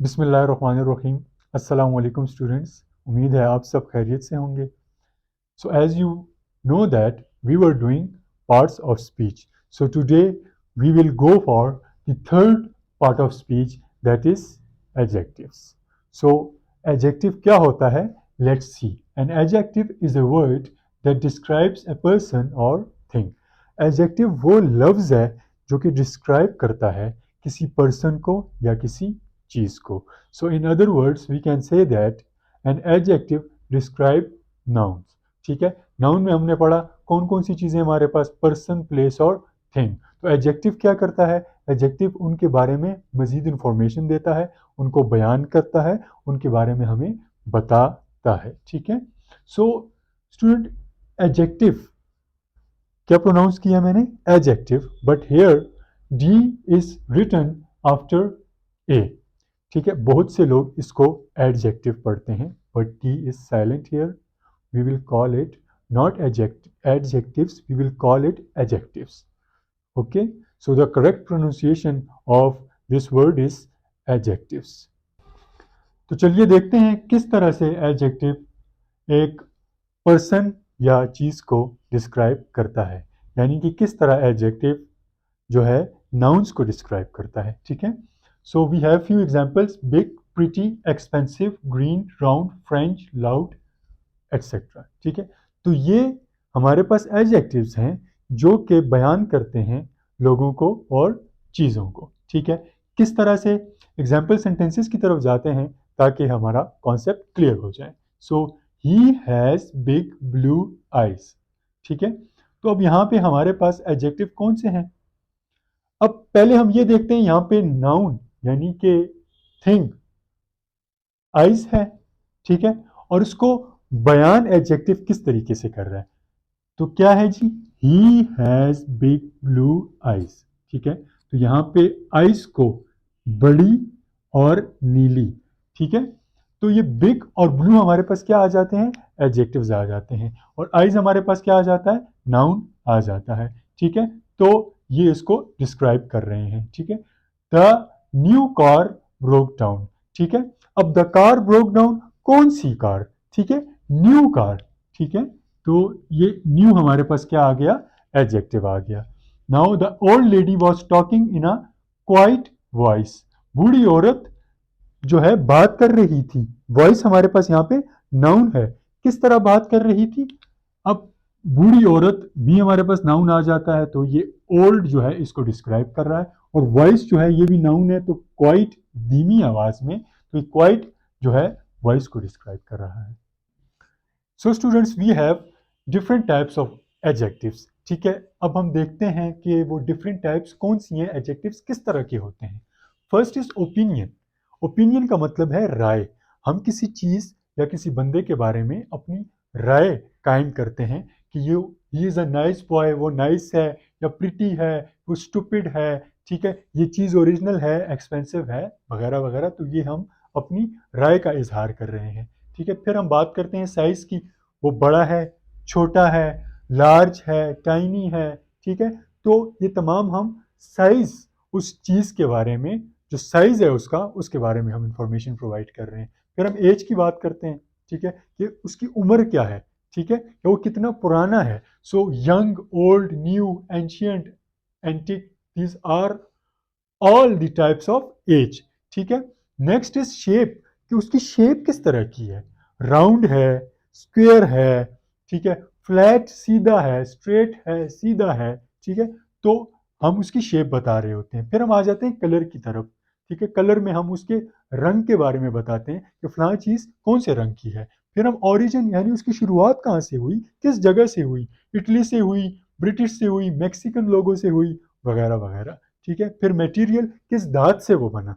बिस्मिल्लाहिर्रहमानिर्रहीम। अस्सलाम वालेकुम स्टूडेंट्स, उम्मीद है आप सब खैरियत से होंगे। So as you know that we were doing parts of speech. So today we will go for the third part of speech, that is adjectives. So adjective क्या होता है, let's see. An adjective is a word that describes a person or thing. Adjective वो लफ्ज़ है जो कि describe करता है किसी पर्सन को या किसी चीज को। So in other words we can say that an adjective describe noun. ठीक है, नाउन में हमने पढ़ा कौन कौन सी चीजें हमारे पास, पर्सन, प्लेस और थिंग। तो एडजेक्टिव क्या करता है, एडजेक्टिव उनके बारे में मजीद इंफॉर्मेशन देता है, उनको बयान करता है, उनके बारे में हमें बताता है। ठीक है, सो स्टूडेंट, एडजेक्टिव क्या प्रोनाउंस किया मैंने, adjective, but here D is written after A. ठीक है, बहुत से लोग इसको एडजेक्टिव पढ़ते हैं, but D is silent here. We will call it not adjectives, we will call it adjectives. Okay, so the correct pronunciation of this word is adjectives. तो चलिए देखते हैं किस तरह से एडजेक्टिव एक पर्सन या चीज को डिस्क्राइब करता है, यानी कि किस तरह एडजेक्टिव जो है नाउन्स को डिस्क्राइब करता है। ठीक है, so we have few examples, big, pretty, expensive, green, round, French, loud, etcetera. ठीक है, तो ये हमारे पास एडजेक्टिव्स हैं जो कि बयान करते हैं लोगों को और चीज़ों को। ठीक है, किस तरह से, एग्जाम्पल सेंटेंसेस की तरफ जाते हैं ताकि हमारा कॉन्सेप्ट क्लियर हो जाए। So he has big blue eyes. ठीक है, तो अब यहाँ पे हमारे पास एडजेक्टिव कौन से हैं। अब पहले हम ये देखते हैं यहाँ पे नाउन यानी कि थिंग आइज है। ठीक है, और उसको बयान एडजेक्टिव किस तरीके से कर रहा है, तो क्या है जी, he has big blue eyes. ठीक है, तो यहाँ पे आइज को बड़ी और नीली। ठीक है, तो ये बिग और ब्लू हमारे पास क्या आ जाते हैं, एडजेक्टिव्स आ जाते हैं, और आइज हमारे पास क्या आ जाता है, नाउन आ जाता है। ठीक है, तो ये इसको डिस्क्राइब कर रहे हैं। ठीक है, the new car broke down. ठीक है, अब द कार ब्रोक डाउन, कौन सी कार, ठीक है, न्यू कार। ठीक है, तो ये न्यू हमारे पास क्या आ गया, एडजेक्टिव आ गया। Now the old lady was talking in a quite voice. बूढ़ी औरत जो है बात कर रही थी, वॉइस हमारे पास यहाँ पे नाउन है, किस तरह बात कर रही थी। अब बूढ़ी औरत भी हमारे पास नाउन आ जाता है, तो ये ओल्ड जो है इसको डिस्क्राइब कर रहा है, और वॉइस जो है ये भी नाउन है, तो क्वाइट धीमी आवाज में, तो क्वाइट जो है वॉइस को डिस्क्राइब कर रहा है। So students, we have different types of adjectives. ठीक है, अब हम देखते हैं कि वो डिफरेंट टाइप्स कौन सी हैं, एडजेक्टिव्स किस तरह के होते हैं। First is opinion. ओपिनियन का मतलब है राय। हम किसी चीज या किसी बंदे के बारे में अपनी राय कायम करते हैं कि ये he is a nice boy, वो नाइस है, या प्रिटी है, वो स्टूपिड है। ठीक है, ये चीज ओरिजिनल है, एक्सपेंसिव है, वगैरह वगैरह, तो ये हम अपनी राय का इजहार कर रहे हैं। ठीक है, फिर हम बात करते हैं साइज की, वो बड़ा है, छोटा है, लार्ज है, टाइनी है। ठीक है, तो ये तमाम हम साइज, उस चीज के बारे में, जो साइज है उसका, उसके बारे में हम इंफॉर्मेशन प्रोवाइड कर रहे हैं। फिर हम एज की बात करते हैं, ठीक है, कि उसकी उम्र क्या है, ठीक है, कि वो कितना पुराना है। So young, old, new, ancient, antique, these are all the types of age. ठीक है, नेक्स्ट इज शेप, कि उसकी शेप किस तरह की है, राउंड है, स्क्वेयर है, ठीक है, फ्लैट सीधा है, स्ट्रेट है, सीधा है। ठीक है, तो हम उसकी शेप बता रहे होते हैं। फिर हम आ जाते हैं कलर की तरफ। ठीक है, कलर में हम उसके रंग के बारे में बताते हैं कि फलां चीज कौन से रंग की है। फिर हम ओरिजिन यानी उसकी शुरुआत कहाँ से हुई, किस जगह से हुई, इटली से हुई, ब्रिटिश से हुई, मैक्सिकन लोगों से हुई, वगैरह वगैरह। ठीक है, फिर मटेरियल, किस धात से वो बना,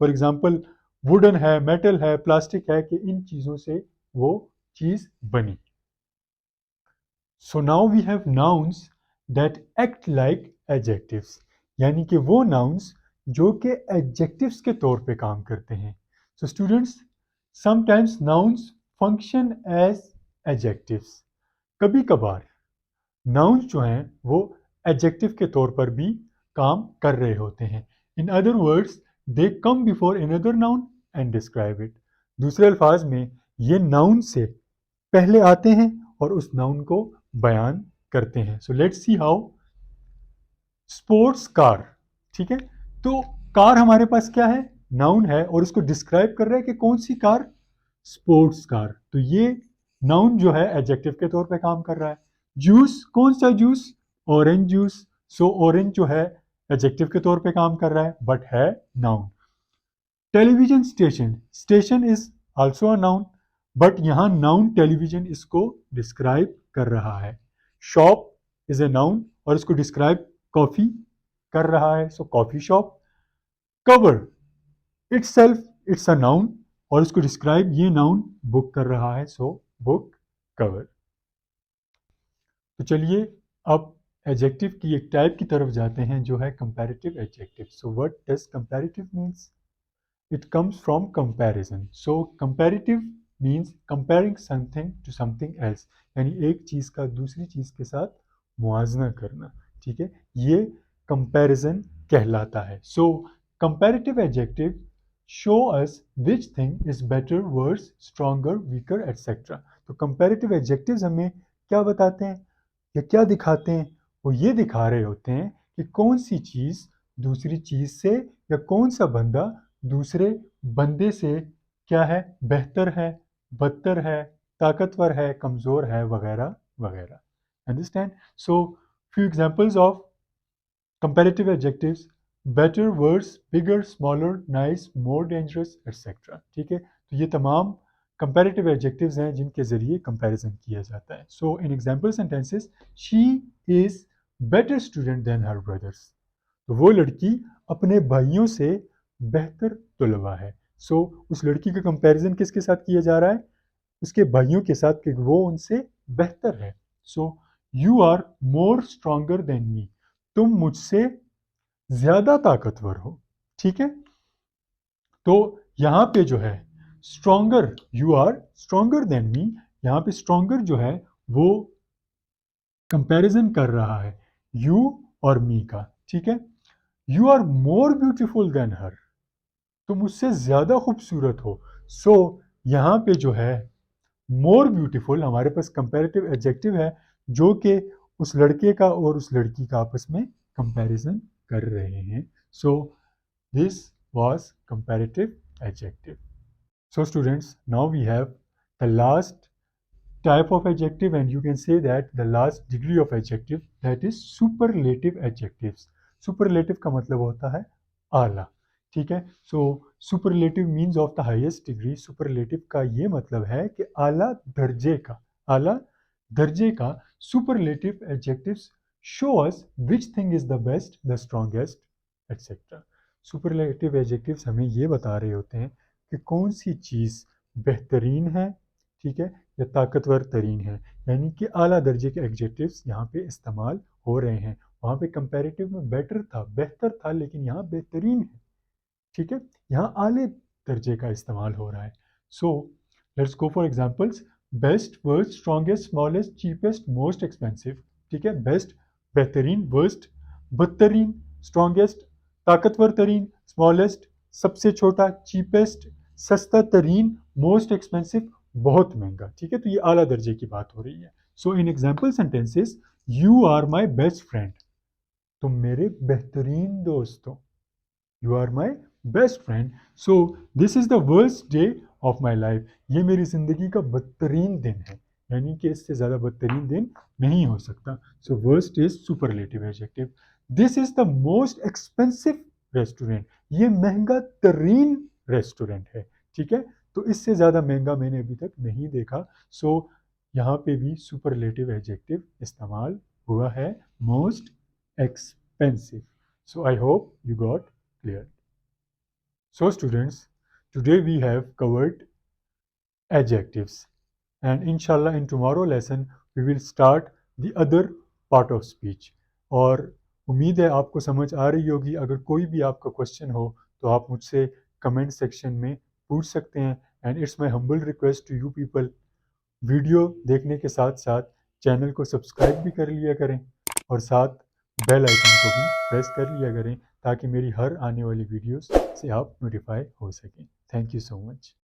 फॉर एग्जांपल वुडन है, मेटल है, प्लास्टिक है, कि इन चीजों से वो चीज बनी। So now we have nouns that act like adjectives, यानी कि वो नाउन्स जो कि एडजेक्टिव्स के तौर पे काम करते हैं। So students, sometimes nouns function as adjectives. कभी कभार नाउन्स जो हैं वो एडजेक्टिव के तौर पर भी काम कर रहे होते हैं। इन other words, they come before another noun and describe it. दूसरे अल्फाज में ये नाउन से पहले आते हैं और उस नाउन को बयान करते हैं। So let's see how sports car, ठीक है। तो कार हमारे पास क्या है, नाउन है, और इसको डिस्क्राइब कर रहा है कि कौन सी कार, स्पोर्ट्स कार। तो ये नाउन जो है एडजेक्टिव के तौर पे काम कर रहा है। जूस, कौन सा जूस, ऑरेंज जूस। सो ऑरेंज जो है एडजेक्टिव के तौर पे काम कर रहा है बट है noun. Television station, station is also a noun but यहां नाउन टेलीविजन इसको डिस्क्राइब कर रहा है। शॉप इज ए नाउन और इसको डिस्क्राइब कॉफी कर रहा है, so coffee shop. Cover itself it's a noun और इसको डिस्क्राइब ये नाउन बुक कर रहा है, सो बुक कवर। तो चलिए अब एडजेक्टिव की एक टाइप की तरफ जाते हैं जो है comparative adjective. So what does comparative means? It comes from comparison. So comparative means comparing something to something else, यानी एक चीज का दूसरी चीज के साथ मुआजना करना, ठीक है, ये comparison कहलाता है। So comparative adjective show us which thing is better, worse, stronger, weaker, etc. तो comparative adjectives हमें क्या बताते हैं या क्या दिखाते हैं? वो ये दिखा रहे होते हैं कि कौन सी चीज दूसरी चीज से या कौन सा बंदा दूसरे बंदे से क्या है, बेहतर है, बदतर है, ताकतवर है, कमजोर है, वगैरह वगैरह। Understand? So few examples of comparative adjectives: better, worse, bigger, smaller, nice, more dangerous, etcetera. ठीक है, तो ये तमाम कंपैरेटिव एडजेक्टिव्स हैं जिनके जरिए कंपैरिजन किया जाता है। So in example sentences, she is better student than her brothers. तो वो लड़की अपने भाइयों से बेहतर तुलवा है। सो उस लड़की का कंपैरिजन किसके साथ किया जा रहा है? उसके भाइयों के साथ कि वो उनसे बेहतर है। So you are more stronger than me, तुम मुझसे ज्यादा ताकतवर हो। ठीक है, तो यहां पे जो है stronger, you are stronger than me, यहां पे स्ट्रॉन्गर जो है वो कंपैरिजन कर रहा है यू और मी का। ठीक है, you are more beautiful than her, तुम उससे ज्यादा खूबसूरत हो। सो यहां पे जो है मोर ब्यूटीफुल हमारे पास कंपैरेटिव एडजेक्टिव है जो कि उस लड़के का और उस लड़की का आपस में कंपैरिजन कर रहे हैं। So this was comparative adjective. So students, now we have the last type of adjective and you can say that the last degree of adjective, that is superlative adjectives. superlative का मतलब होता है आला। ठीक है, सो superlative means of the highest degree. superlative का ये मतलब है कि आला दर्जे का, आला दर्जे का। superlative adjectives show us which thing is the best, the strongest, etc. superlative adjectives हमें ये बता रहे होते हैं कि कौन सी चीज़ बेहतरीन है, ठीक है, या ताकतवर तरीन है। यानी कि आला दर्जे के एडजेक्टिव्स यहाँ पे इस्तेमाल हो रहे हैं। वहाँ पे कंपैरेटिव में बेटर था, बेहतर था, लेकिन यहाँ बेहतरीन है। ठीक है, यहाँ आले दर्जे का इस्तेमाल हो रहा है। So let's go for examples. Best, worst, strongest, smallest, cheapest, most expensive. ठीक है, बेस्ट बेहतरीन, वर्स्ट बदतरीन, स्ट्रॉन्गेस्ट ताकतवर तरीन, स्मॉलेस्ट सबसे छोटा, चीपेस्ट सस्ता तरीन, मोस्ट एक्सपेंसिव बहुत महंगा। ठीक है, तो ये आला दर्जे की बात हो रही है। So in example sentences, you are my best friend, तुम मेरे बेहतरीन दोस्त हो। You are my best friend, so this is the worst day of my life, ये मेरी जिंदगी का बदतरीन दिन है, यानी कि इससे ज्यादा बदतरीन दिन नहीं हो सकता। So worst is superlative adjective. This is the most expensive restaurant, ये महंगा तरीन रेस्टोरेंट है। ठीक है, तो इससे ज़्यादा महंगा मैंने अभी तक नहीं देखा। सो यहाँ पे भी सुपरलेटिव एडजेक्टिव इस्तेमाल हुआ है, most expensive. So I hope you got clear. So students, today we have covered adjectives and inshallah in tomorrow lesson we will start the other part of speech. और उम्मीद है आपको समझ आ रही होगी। अगर कोई भी आपका क्वेश्चन हो तो आप मुझसे कमेंट सेक्शन में पूछ सकते हैं। And it's my humble request to you people, video देखने के साथ साथ चैनल को सब्सक्राइब भी कर लिया करें और साथ बेल आइकन को भी प्रेस कर लिया करें ताकि मेरी हर आने वाली वीडियोस से आप नोटिफाई हो सकें। Thank you so much.